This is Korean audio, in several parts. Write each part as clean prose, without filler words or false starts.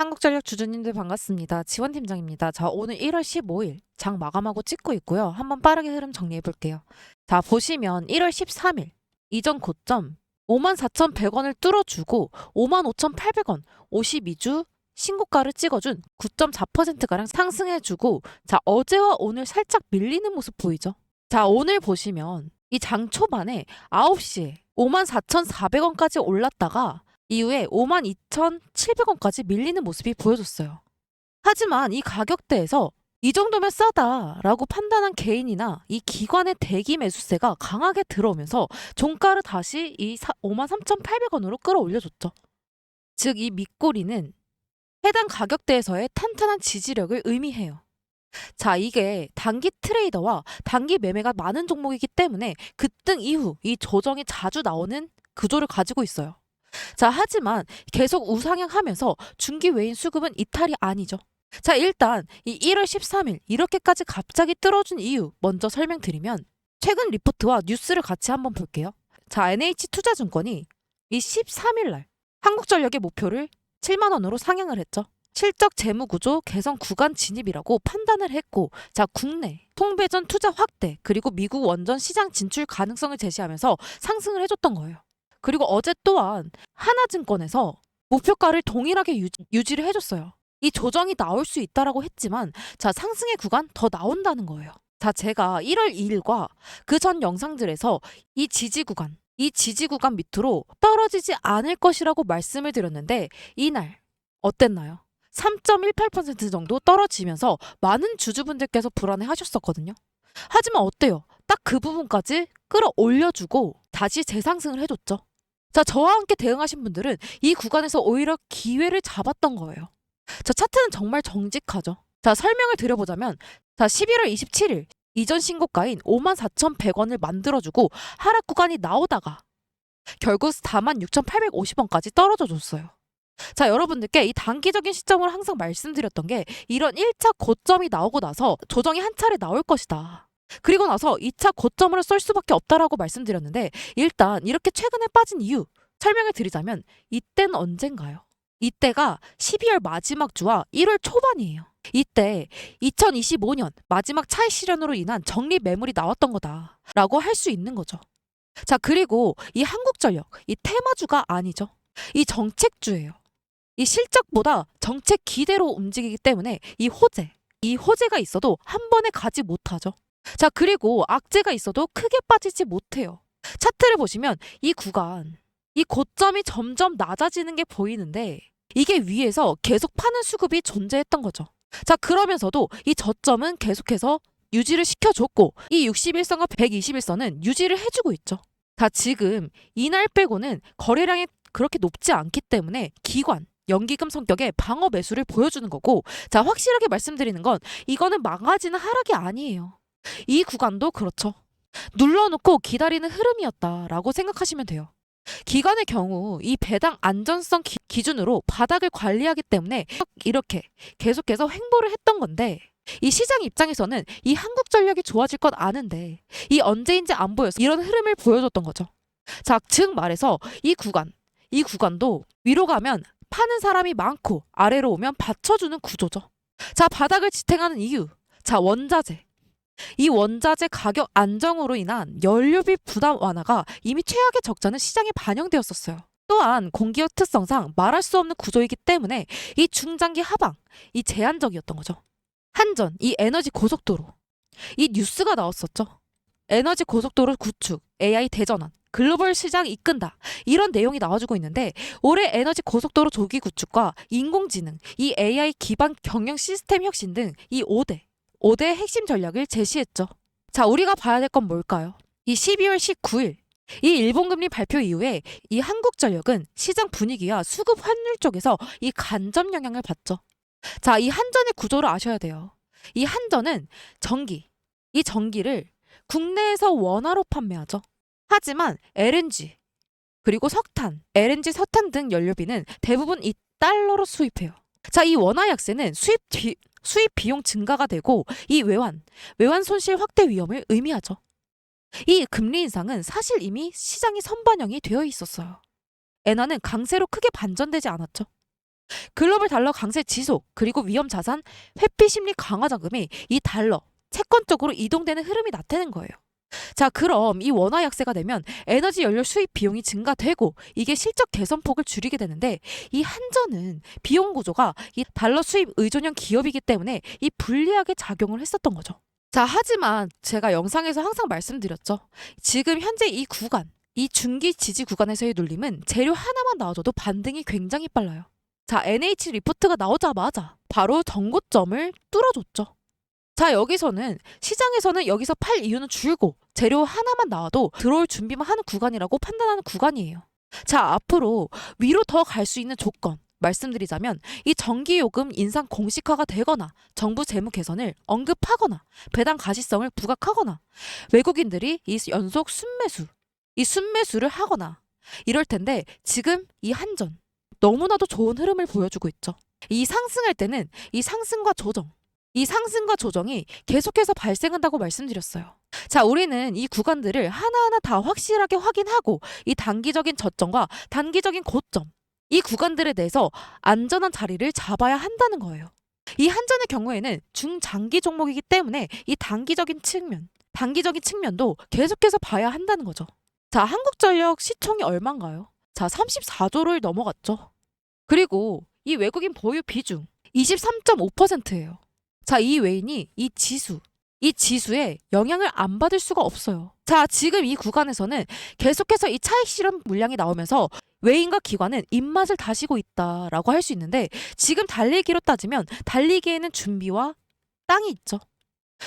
한국전력 주주님들 반갑습니다. 지원팀장입니다. 자, 오늘 1월 15일 장 마감하고 찍고 있고요. 한번 빠르게 흐름 정리해 볼게요. 자, 보시면 1월 13일 이전 고점 54,100원을 뚫어주고 55,800원 52주 신고가를 찍어준 9.4%가량 상승해주고, 자, 어제와 오늘 살짝 밀리는 모습 보이죠? 자, 오늘 보시면 이 장 초반에 9시에 54,400원까지 올랐다가 이후에 52,700원까지 밀리는 모습이 보여줬어요. 하지만 이 가격대에서 이 정도면 싸다라고 판단한 개인이나 이 기관의 대기 매수세가 강하게 들어오면서 종가를 다시 이 53,800원으로 끌어올려줬죠. 즉, 이 밑꼬리는 해당 가격대에서의 탄탄한 지지력을 의미해요. 자, 이게 단기 트레이더와 단기 매매가 많은 종목이기 때문에 급등 이후 이 조정이 자주 나오는 구조를 가지고 있어요. 자, 하지만 계속 우상향하면서 중기 외인 수급은 이탈이 아니죠. 자, 일단 이 1월 13일 이렇게까지 갑자기 뚫어준 이유 먼저 설명드리면, 최근 리포트와 뉴스를 같이 한번 볼게요. 자, NH투자증권이 이 13일 날 한국전력의 목표를 7만 원으로 상향을 했죠. 실적 재무구조 개선 구간 진입이라고 판단을 했고, 자, 국내 통배전 투자 확대 그리고 미국 원전 시장 진출 가능성을 제시하면서 상승을 해줬던 거예요. 그리고 어제 또한 하나증권에서 목표가를 동일하게 유지를 해줬어요. 이 조정이 나올 수 있다라고 했지만, 자, 상승의 구간 더 나온다는 거예요. 자, 제가 1월 2일과 그 전 영상들에서 이 지지 구간 밑으로 떨어지지 않을 것이라고 말씀을 드렸는데, 이날 어땠나요? 3.18% 정도 떨어지면서 많은 주주분들께서 불안해 하셨었거든요. 하지만 어때요? 딱 그 부분까지 끌어올려주고 다시 재상승을 해줬죠. 자, 저와 함께 대응하신 분들은 이 구간에서 오히려 기회를 잡았던 거예요. 자, 차트는 정말 정직하죠. 자, 설명을 드려보자면, 자, 11월 27일 이전 신고가인 54,100원을 만들어주고 하락 구간이 나오다가 결국 46,850원까지 떨어져 줬어요. 자, 여러분들께 이 단기적인 시점을 항상 말씀드렸던 게, 이런 1차 고점이 나오고 나서 조정이 한 차례 나올 것이다. 그리고 나서 2차 고점으로 쏠 수밖에 없다라고 말씀드렸는데, 일단 이렇게 최근에 빠진 이유 설명을 드리자면, 이때는 언젠가요? 이때가 12월 마지막 주와 1월 초반이에요. 이때 2025년 마지막 차익 실현으로 인한 적립 매물이 나왔던 거다라고 할 수 있는 거죠. 자, 그리고 이 한국전력, 이 테마주가 아니죠. 이 정책주예요. 이 실적보다 정책 기대로 움직이기 때문에 이 호재가 있어도 한 번에 가지 못하죠. 자, 그리고 악재가 있어도 크게 빠지지 못해요. 차트를 보시면 이 구간, 이 고점이 점점 낮아지는 게 보이는데, 이게 위에서 계속 파는 수급이 존재했던 거죠. 자, 그러면서도 이 저점은 계속해서 유지를 시켜줬고, 이 61선과 121선은 유지를 해주고 있죠. 자, 지금 이날 빼고는 거래량이 그렇게 높지 않기 때문에 기관, 연기금 성격의 방어 매수를 보여주는 거고, 자, 확실하게 말씀드리는 건 이거는 망가지는 하락이 아니에요. 이 구간도 그렇죠. 눌러놓고 기다리는 흐름이었다라고 생각하시면 돼요. 기관의 경우 이 배당 안전성 기준으로 바닥을 관리하기 때문에 이렇게 계속해서 횡보를 했던 건데, 이 시장 입장에서는 이 한국전력이 좋아질 건 아는데 이 언제인지 안 보여서 이런 흐름을 보여줬던 거죠. 자, 즉 말해서 이 구간도 위로 가면 파는 사람이 많고 아래로 오면 받쳐주는 구조죠. 자, 바닥을 지탱하는 이유. 자, 원자재. 이 원자재 가격 안정으로 인한 연료비 부담 완화가 이미 최악의 적자는 시장에 반영되었었어요. 또한 공기업 특성상 말할 수 없는 구조이기 때문에 이 중장기 하방, 이 제한적이었던 거죠. 한전, 이 에너지 고속도로. 이 뉴스가 나왔었죠. 에너지 고속도로 구축, AI 대전환, 글로벌 시장 이끈다. 이런 내용이 나와주고 있는데, 올해 에너지 고속도로 조기 구축과 인공지능, 이 AI 기반 경영 시스템 혁신 등 이 5대 핵심 전략을 제시했죠. 자, 우리가 봐야 될 건 뭘까요? 이 12월 19일 이 일본금리 발표 이후에 이 한국전력은 시장 분위기와 수급 환율 쪽에서 이 간접 영향을 받죠. 자, 이 한전의 구조를 아셔야 돼요. 이 한전은 이 전기를 국내에서 원화로 판매하죠. 하지만 LNG 그리고 석탄, LNG 석탄 등 연료비는 대부분 이 달러로 수입해요. 자, 이 원화 약세는 수입 비용 증가가 되고 이 외환 손실 확대 위험을 의미하죠. 이 금리 인상은 사실 이미 시장이 선반영이 되어 있었어요. 엔화는 강세로 크게 반전되지 않았죠. 글로벌 달러 강세 지속, 그리고 위험 자산 회피 심리 강화 자금이 이 달러 채권 쪽으로 이동되는 흐름이 나타낸 거예요. 자, 그럼 이 원화 약세가 되면 에너지 연료 수입 비용이 증가되고 이게 실적 개선폭을 줄이게 되는데, 이 한전은 비용 구조가 이 달러 수입 의존형 기업이기 때문에 이 불리하게 작용을 했었던 거죠. 자, 하지만 제가 영상에서 항상 말씀드렸죠. 지금 현재 이 구간, 이 중기 지지 구간에서의 눌림은 재료 하나만 나와줘도 반등이 굉장히 빨라요. 자, NH 리포트가 나오자마자 바로 전고점을 뚫어줬죠. 자, 여기서는 시장에서는 여기서 팔 이유는 줄고 재료 하나만 나와도 들어올 준비만 하는 구간이라고 판단하는 구간이에요. 자, 앞으로 위로 더 갈 수 있는 조건 말씀드리자면, 이 전기요금 인상 공식화가 되거나 정부 재무 개선을 언급하거나 배당 가시성을 부각하거나 외국인들이 이 연속 순매수를 하거나 이럴 텐데, 지금 이 한전 너무나도 좋은 흐름을 보여주고 있죠. 이 상승할 때는 이 상승과 조정이 계속해서 발생한다고 말씀드렸어요. 자, 우리는 이 구간들을 하나하나 다 확실하게 확인하고 이 단기적인 저점과 단기적인 고점, 이 구간들에 대해서 안전한 자리를 잡아야 한다는 거예요. 이 한전의 경우에는 중장기 종목이기 때문에 이 단기적인 측면도 계속해서 봐야 한다는 거죠. 자, 한국전력 시총이 얼마인가요? 자, 34조를 넘어갔죠. 그리고 이 외국인 보유 비중 23.5%예요. 자, 이 외인이 이 지수에 영향을 안 받을 수가 없어요. 자, 지금 이 구간에서는 계속해서 이 차익 실현 물량이 나오면서 외인과 기관은 입맛을 다시고 있다라고 할 수 있는데, 지금 달리기로 따지면 달리기에는 준비와 땅이 있죠.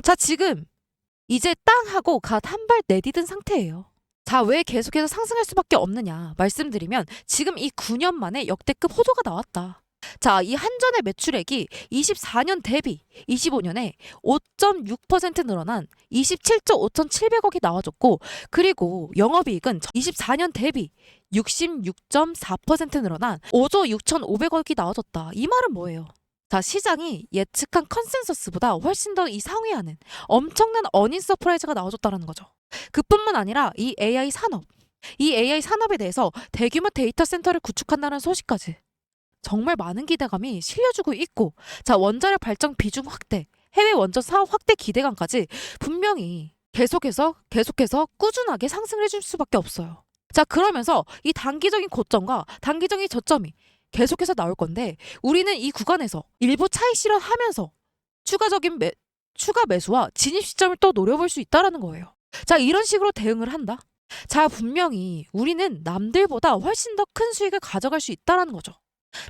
자, 지금 이제 땅하고 갓 한 발 내디딘 상태예요. 자, 왜 계속해서 상승할 수밖에 없느냐 말씀드리면, 지금 이 9년 만에 역대급 호조가 나왔다. 자, 이 한전의 매출액이 24년 대비 25년에 5.6% 늘어난 27조 5,700억이 나와줬고, 그리고 영업이익은 24년 대비 66.4% 늘어난 5조 6,500억이 나와줬다. 이 말은 뭐예요? 자, 시장이 예측한 컨센서스보다 훨씬 더 이 상회하는 엄청난 어닝 서프라이즈가 나와줬다는 거죠. 그뿐만 아니라 이 AI 산업에 대해서 대규모 데이터 센터를 구축한다는 소식까지 정말 많은 기대감이 실려주고 있고, 자, 원자력 발전 비중 확대, 해외 원전 사업 확대 기대감까지 분명히 계속해서 꾸준하게 상승을 해줄 수밖에 없어요. 자, 그러면서 이 단기적인 고점과 단기적인 저점이 계속해서 나올 건데, 우리는 이 구간에서 일부 차익 실현하면서 추가 매수와 진입 시점을 또 노려볼 수 있다라는 거예요. 자, 이런 식으로 대응을 한다. 자, 분명히 우리는 남들보다 훨씬 더 큰 수익을 가져갈 수 있다라는 거죠.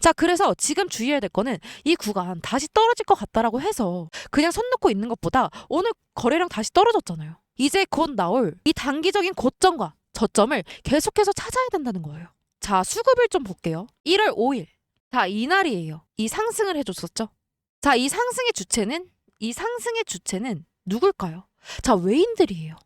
자, 그래서 지금 주의해야 될 거는 이 구간 다시 떨어질 것 같다라고 해서 그냥 손 놓고 있는 것보다, 오늘 거래량 다시 떨어졌잖아요. 이제 곧 나올 이 단기적인 고점과 저점을 계속해서 찾아야 된다는 거예요. 자, 수급을 좀 볼게요. 1월 5일. 자, 이날이에요. 이 상승을 해줬었죠. 자, 이 상승의 주체는 누굴까요? 자, 외인들이에요.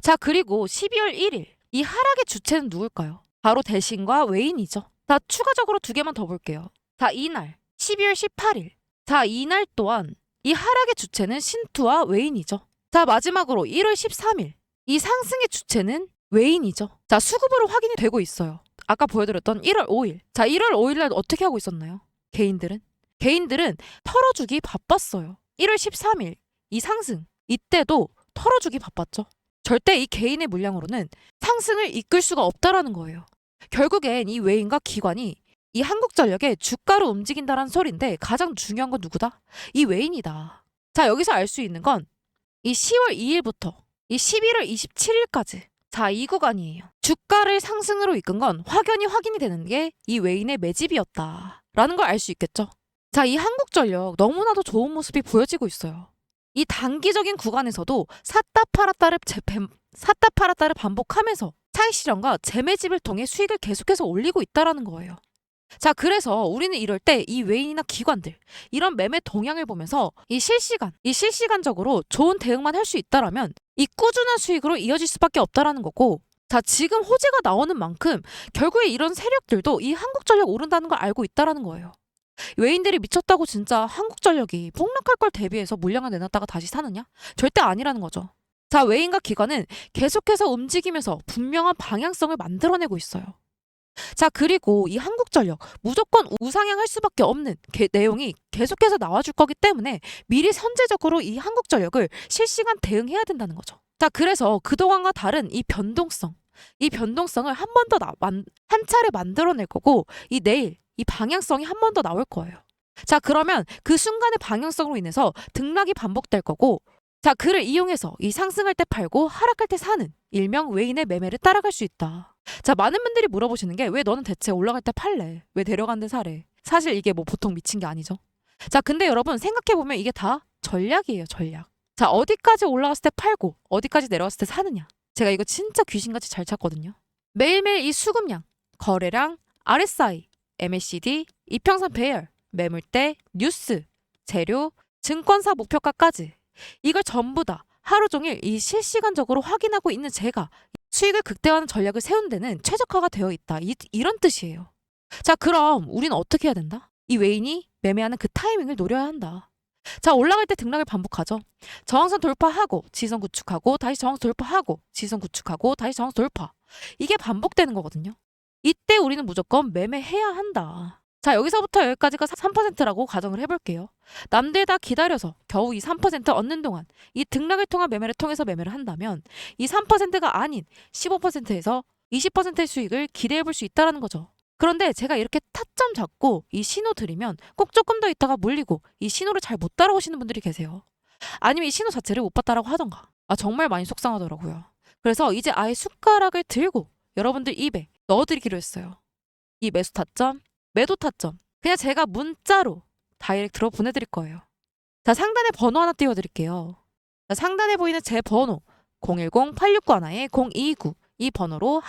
자, 그리고 12월 1일. 이 하락의 주체는 누굴까요? 바로 대신과 외인이죠. 자, 추가적으로 두 개만 더 볼게요. 자, 이날 12월 18일. 자, 이날 또한 이 하락의 주체는 신투와 외인이죠. 자, 마지막으로 1월 13일. 이 상승의 주체는 외인이죠. 자, 수급으로 확인이 되고 있어요. 아까 보여드렸던 1월 5일. 자, 1월 5일날 어떻게 하고 있었나요? 개인들은 털어주기 바빴어요. 1월 13일 이 상승, 이때도 털어주기 바빴죠. 절대 이 개인의 물량으로는 상승을 이끌 수가 없다라는 거예요. 결국엔 이 외인과 기관이 이 한국전력의 주가로 움직인다라는 소리인데, 가장 중요한 건 누구다? 이 외인이다. 자, 여기서 알 수 있는 건 이 10월 2일부터 이 11월 27일까지, 자, 이 구간이에요. 주가를 상승으로 이끈 건 확연히 확인이 되는 게 이 외인의 매집이었다라는 걸 알 수 있겠죠. 자, 이 한국전력 너무나도 좋은 모습이 보여지고 있어요. 이 단기적인 구간에서도 샀다 팔았다를 반복하면서 차익 실현과 재매집을 통해 수익을 계속해서 올리고 있다라는 거예요. 자, 그래서 우리는 이럴 때 이 외인이나 기관들 이런 매매 동향을 보면서 이 실시간적으로 좋은 대응만 할 수 있다라면 이 꾸준한 수익으로 이어질 수밖에 없다라는 거고, 자, 지금 호재가 나오는 만큼 결국에 이런 세력들도 이 한국전력 오른다는 걸 알고 있다라는 거예요. 외인들이 미쳤다고 진짜 한국전력이 폭락할 걸 대비해서 물량을 내놨다가 다시 사느냐? 절대 아니라는 거죠. 자, 외인과 기관은 계속해서 움직이면서 분명한 방향성을 만들어내고 있어요. 자, 그리고 이 한국전력 무조건 우상향할 수밖에 없는 내용이 계속해서 나와줄 거기 때문에 미리 선제적으로 이 한국전력을 실시간 대응해야 된다는 거죠. 자, 그래서 그동안과 다른 이 변동성을 한 번 더 한 차례 만들어낼 거고 내일 이 방향성이 한 번 더 나올 거예요. 자, 그러면 그 순간의 방향성으로 인해서 등락이 반복될 거고, 자, 그를 이용해서 이 상승할 때 팔고 하락할 때 사는 일명 외인의 매매를 따라갈 수 있다. 자, 많은 분들이 물어보시는 게 왜 너는 대체 올라갈 때 팔래? 왜 내려간 데 사래? 사실 이게 뭐 보통 미친 게 아니죠. 자, 근데 여러분 생각해보면 이게 다 전략이에요, 전략. 자, 어디까지 올라갔을 때 팔고 어디까지 내려갔을 때 사느냐. 제가 이거 진짜 귀신같이 잘 찾거든요. 매일매일 이 수급량, 거래량, RSI, MACD, 이평선 배열, 매물대, 뉴스, 재료, 증권사 목표가까지 이걸 전부 다 하루 종일 이 실시간적으로 확인하고 있는 제가 수익을 극대화하는 전략을 세운 데는 최적화가 되어 있다. 이런 뜻이에요. 자, 그럼 우리는 어떻게 해야 된다? 이 외인이 매매하는 그 타이밍을 노려야 한다. 자, 올라갈 때 등락을 반복하죠. 저항선 돌파하고 지선 구축하고 다시 저항선 돌파하고 지선 구축하고 다시 저항선 돌파. 이게 반복되는 거거든요. 이때 우리는 무조건 매매해야 한다. 자, 여기서부터 여기까지가 3%라고 가정을 해볼게요. 남들 다 기다려서 겨우 이 3% 얻는 동안 이 등락을 통한 매매를 통해서 매매를 한다면 이 3%가 아닌 15%에서 20%의 수익을 기대해볼 수 있다는 거죠. 그런데 제가 이렇게 타점 잡고 이 신호 드리면 꼭 조금 더 있다가 물리고 이 신호를 잘 못 따라오시는 분들이 계세요. 아니면 이 신호 자체를 못 봤다라고 하던가. 정말 많이 속상하더라고요. 그래서 이제 아예 숟가락을 들고 여러분들 입에 넣어드리기로 했어요. 이 매수 타점, 매도 타점. 그냥 제가 문자로 다이렉트로 보내드릴 거예요. 자, 상단에 번호 하나 띄워드릴게요. 자, 상단에 보이는 제 번호 010-869-029 이 번호로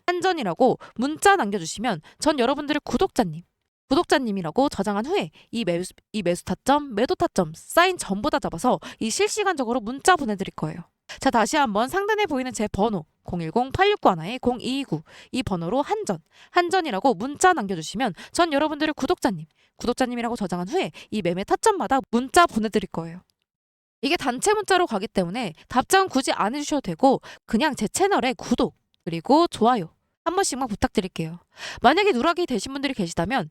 한전이라고 문자 남겨주시면 전 여러분들의 구독자님이라고 저장한 후에 이 매수 타점, 매도 타점 사인 전부 다 잡아서 이 실시간적으로 문자 보내드릴 거예요. 자, 다시 한번 상단에 보이는 제 번호 010-869-029 이 번호로 한전이라고 문자 남겨주시면 전 여러분들의 구독자님이라고 저장한 후에 이 매매 타점마다 문자 보내드릴 거예요. 이게 단체 문자로 가기 때문에 답장은 굳이 안 해주셔도 되고 그냥 제 채널에 구독 그리고 좋아요 한 번씩만 부탁드릴게요. 만약에 누락이 되신 분들이 계시다면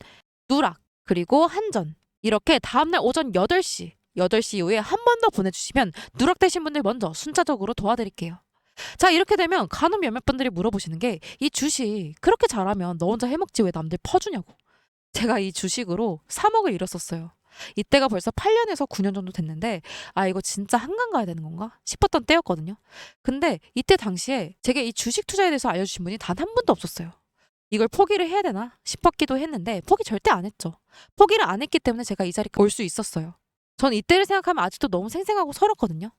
누락 그리고 한전 이렇게 다음날 오전 8시 이후에 한 번 더 보내주시면 누락되신 분들 먼저 순차적으로 도와드릴게요. 자, 이렇게 되면 간혹 몇몇 분들이 물어보시는 게 이 주식 그렇게 잘하면 너 혼자 해먹지 왜 남들 퍼주냐고. 제가 이 주식으로 3억을 잃었었어요. 이때가 벌써 8년에서 9년 정도 됐는데 이거 진짜 한강 가야 되는 건가 싶었던 때였거든요. 근데 이때 당시에 제게 이 주식 투자에 대해서 알려주신 분이 단 한 분도 없었어요. 이걸 포기를 해야 되나 싶었기도 했는데 포기 절대 안 했죠. 포기를 안 했기 때문에 제가 이 자리에 올 수 있었어요. 전 이때를 생각하면 아직도 너무 생생하고 서럽거든요.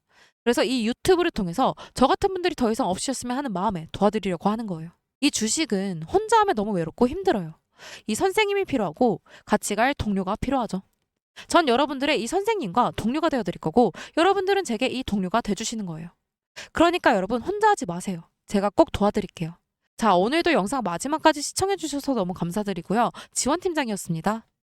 그래서 이 유튜브를 통해서 저 같은 분들이 더 이상 없으셨으면 하는 마음에 도와드리려고 하는 거예요. 이 주식은 혼자 하면 너무 외롭고 힘들어요. 이 선생님이 필요하고 같이 갈 동료가 필요하죠. 전 여러분들의 이 선생님과 동료가 되어드릴 거고 여러분들은 제게 이 동료가 돼주시는 거예요. 그러니까 여러분 혼자 하지 마세요. 제가 꼭 도와드릴게요. 자, 오늘도 영상 마지막까지 시청해주셔서 너무 감사드리고요. 지원팀장이었습니다.